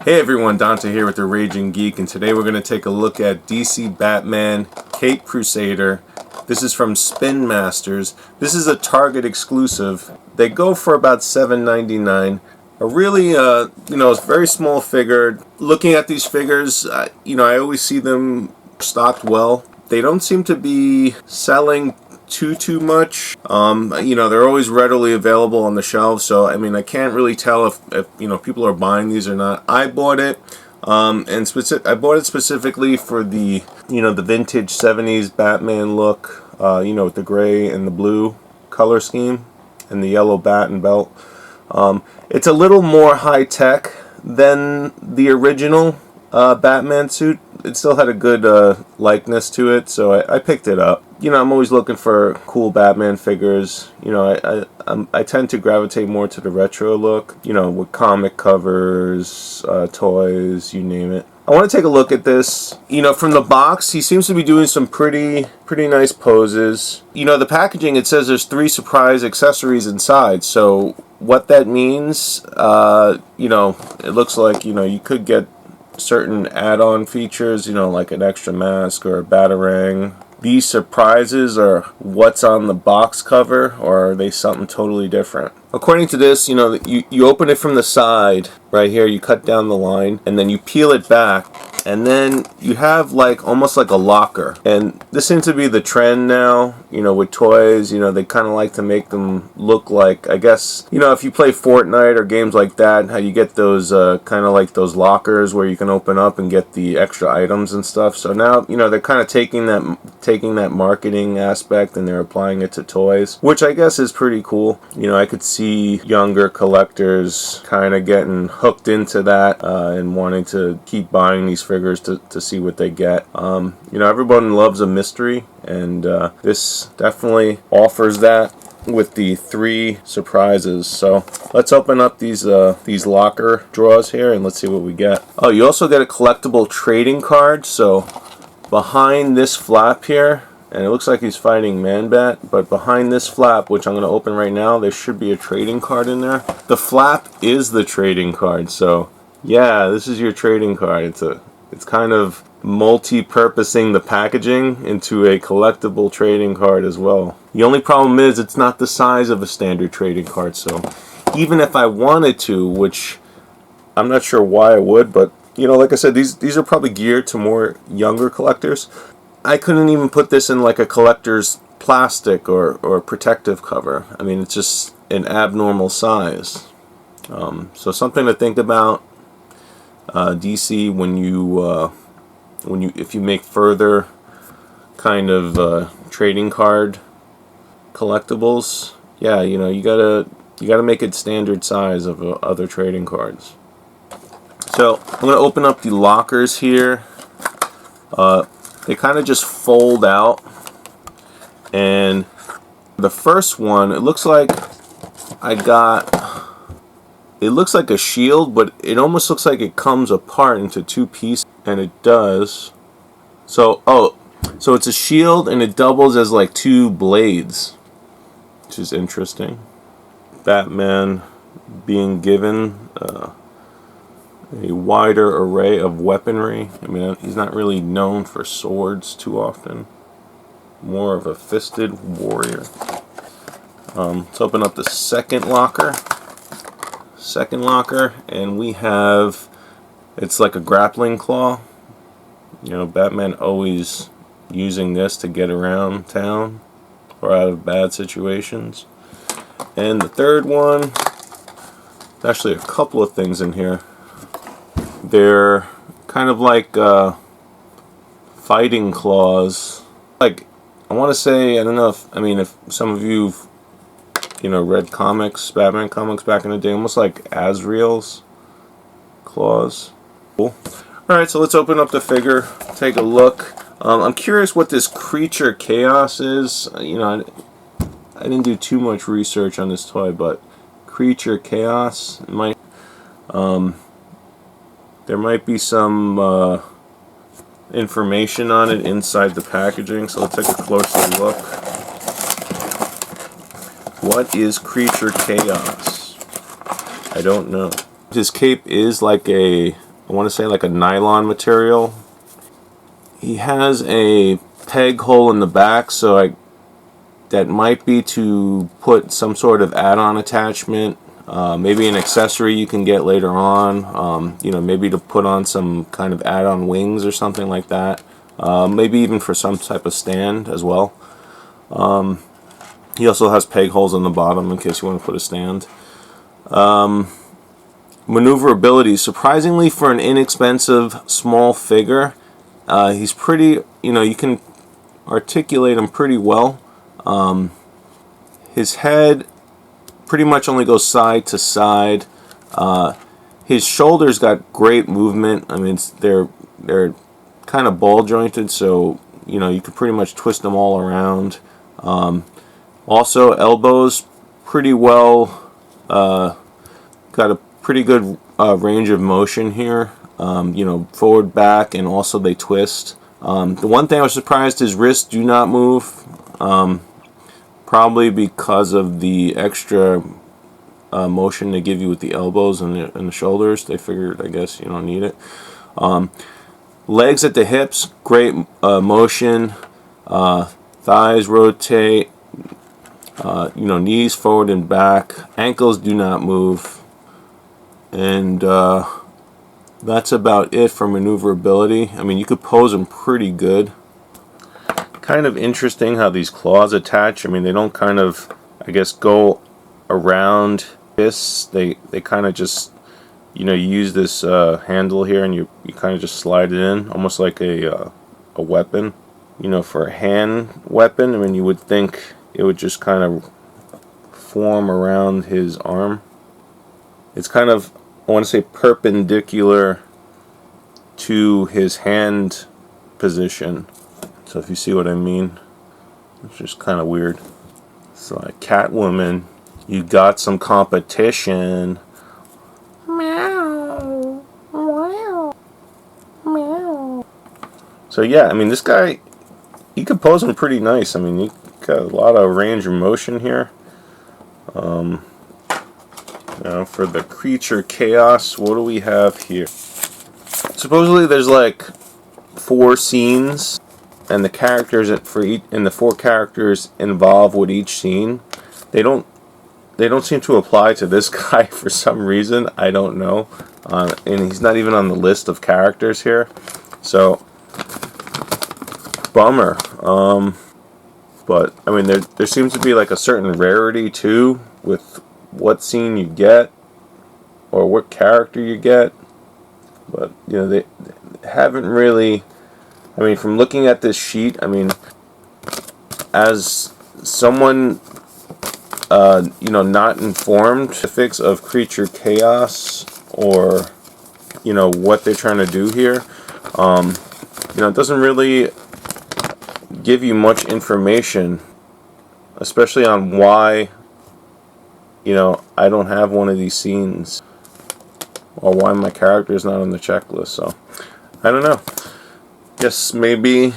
Hey everyone, Dante here with the Raging Geek, and today we're going to take a look at DC Batman Cape Crusader. This is from Spin Masters. This is a Target exclusive. They go for about $7.99. A really, it's very small figure. Looking at these figures, I always see them stocked well. They don't seem to be selling too much. They're always readily available on the shelves, so I can't really tell if people are buying these or not. I bought it I bought it specifically for the the vintage 70s Batman look, with the gray and the blue color scheme and the yellow bat and belt. It's a little more high tech than the original Batman suit. It still had a good likeness to it, so I picked it up. I'm always looking for cool Batman figures. I tend to gravitate more to the retro look, with comic covers, toys, you name it. I want to take a look at this. From the box, he seems to be doing some pretty nice poses. The packaging, it says there's 3 surprise accessories inside, so what that means, it looks like, you could get certain add-on features, like an extra mask or a batarang. These surprises are what's on the box cover, or are they something totally different? According to this, you open it from the side right here, you cut down the line, and then you peel it back, and then you have almost like a locker. And this seems to be the trend now, with toys. They kind of like to make them look like, I guess, if you play Fortnite or games like that, how you get those kind of like those lockers where you can open up and get the extra items and stuff. So now, they're kind of taking that marketing aspect and they're applying it to toys, which I guess is pretty cool. I could see younger collectors kind of getting hooked into that and wanting to keep buying these figures to see what they get. Everyone loves a mystery, and this definitely offers that with the 3 surprises. So let's open up these locker drawers here and let's see what we get. Oh, you also get a collectible trading card. So behind this flap here, and it looks like he's fighting Man-Bat, but behind this flap, which I'm going to open right now, there should be a trading card in there. The flap is the trading card, so yeah, this is your trading card. It's kind of multi-purposing the packaging into a collectible trading card as well. The only problem is it's not the size of a standard trading card, so even if I wanted to, which I'm not sure why I would, but like I said, these are probably geared to more younger collectors. I couldn't even put this in like a collector's plastic or protective cover. It's just an abnormal size. So something to think about, DC, if you make further kind of trading card collectibles. Yeah, you gotta make it standard size of other trading cards. So I'm gonna open up the lockers here. They kind of just fold out, and the first one, it looks like it looks like a shield, but it almost looks like it comes apart into 2 pieces, and it does. So it's a shield and it doubles as like 2 blades, which is interesting. Batman being given a wider array of weaponry. He's not really known for swords too often. More of a fisted warrior. Let's open up the second locker. And we have, it's like a grappling claw. Batman always using this to get around town or out of bad situations. And the third one, actually a couple of things in here. They're kind of like fighting claws. Like, I want to say, I don't know if some of you've read comics, Batman comics back in the day, almost like Azrael's claws. Cool. Alright, so let's open up the figure, take a look. I'm curious what this Creature Chaos is. I didn't do too much research on this toy, but Creature Chaos might, there might be some information on it inside the packaging, so let's take a closer look. What is Creature Chaos? I don't know. His cape is like a I want to say like a nylon material. He has a peg hole in the back, so that might be to put some sort of add-on attachment, maybe an accessory you can get later on, you know, maybe to put on some kind of add-on wings or something like that, maybe even for some type of stand as well. He also has peg holes on the bottom in case you want to put a stand. Maneuverability, surprisingly for an inexpensive small figure, he's pretty, you know, you can articulate him pretty well. His head pretty much only goes side to side. His shoulders got great movement. I mean, they're kind of ball jointed, so you know you can pretty much twist them all around. Also, elbows pretty well. Got a pretty good range of motion here. You know, forward, back, and also they twist. The one thing I was surprised, his wrists do not move. Probably because of the extra motion they give you with the elbows and the shoulders. They figured, I guess, you don't need it. Legs at the hips, great motion. Thighs rotate. You know, knees forward and back. Ankles do not move. And that's about it for maneuverability. I mean, you could pose them pretty good. Kind of interesting how these claws attach. I mean, they don't kind of, I guess, go around this. They kind of just, you know, you use this handle here and you kind of just slide it in, almost like a weapon. You know, for a hand weapon, I mean, you would think it would just kind of form around his arm. It's kind of, I want to say, perpendicular to his hand position. So if you see what I mean, it's just kind of weird. So like Catwoman, you got some competition. Meow, meow, meow. So yeah, I mean, this guy, he could pose him pretty nice. I mean, he got a lot of range of motion here. You know, for the creature chaos, what do we have here? Supposedly there's like 4 scenes, and the characters for each, and the 4 characters involved with each scene, they don't seem to apply to this guy for some reason. I don't know, and he's not even on the list of characters here, so bummer. But I mean, there seems to be like a certain rarity too with what scene you get or what character you get, but you know, they haven't really. I mean, from looking at this sheet, I mean, as someone, you know, not informed specifics of creature chaos or, you know, what they're trying to do here, you know, it doesn't really give you much information, especially on why, you know, I don't have one of these scenes or why my character is not on the checklist. So, I don't know. Guess maybe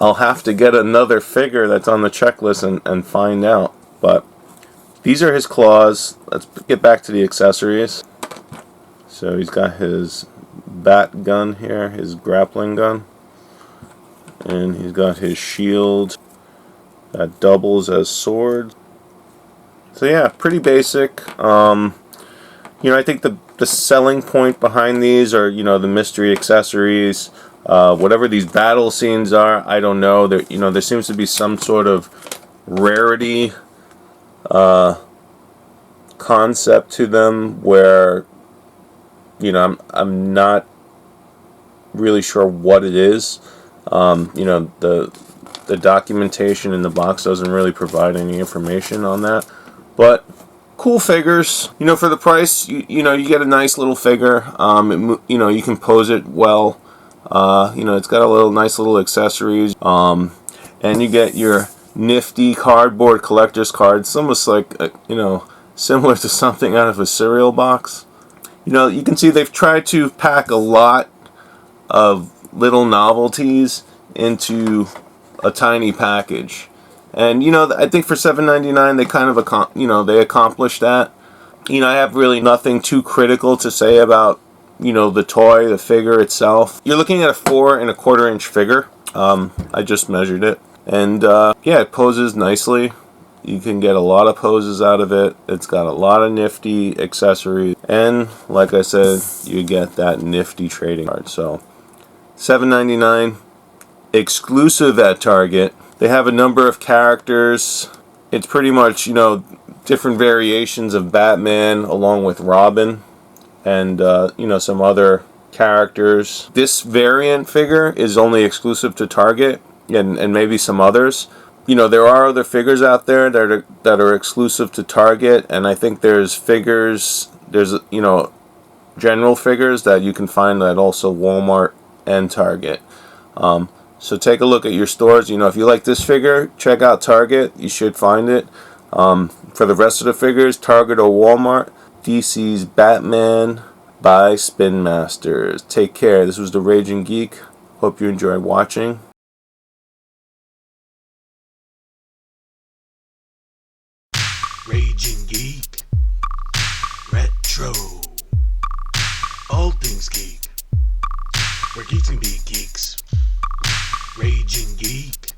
I'll have to get another figure that's on the checklist and find out. But these are his claws. Let's get back to the accessories. So he's got his bat gun here, his grappling gun. And he's got his shield that doubles as sword. So yeah, pretty basic. You know, I think the selling point behind these are, you know, the mystery accessories. Whatever these battle scenes are, I don't know. There, you know, there seems to be some sort of rarity concept to them where, you know, I'm not really sure what it is. You know, the documentation in the box doesn't really provide any information on that, but cool figures. You know, for the price, you know, you get a nice little figure. You know, you can pose it well. You know, it's got nice little accessories, and you get your nifty cardboard collector's card. It's almost like, you know, similar to something out of a cereal box. You know, you can see they've tried to pack a lot of little novelties into a tiny package, and you know, I think for $7.99 they kind of they accomplished that. You know, I have really nothing too critical to say about you know, the toy, the figure itself. You're looking at a 4¼ inch figure. I just measured it. And yeah, it poses nicely. You can get a lot of poses out of it. It's got a lot of nifty accessories. And like I said, you get that nifty trading card. So $7.99, exclusive at Target. They have a number of characters. It's pretty much, you know, different variations of Batman along with Robin and, you know, some other characters. This variant figure is only exclusive to Target and maybe some others. You know, there are other figures out there that are exclusive to Target, and I think there's figures, you know, general figures that you can find at also Walmart and Target. So take a look at your stores. You know, if you like this figure, check out Target. You should find it. For the rest of the figures, Target or Walmart. DC's Batman by Spin Masters. Take care. This was the Raging Geek. Hope you enjoyed watching. Raging Geek, Retro, all things geek, where geeks can be geeks. Raging Geek.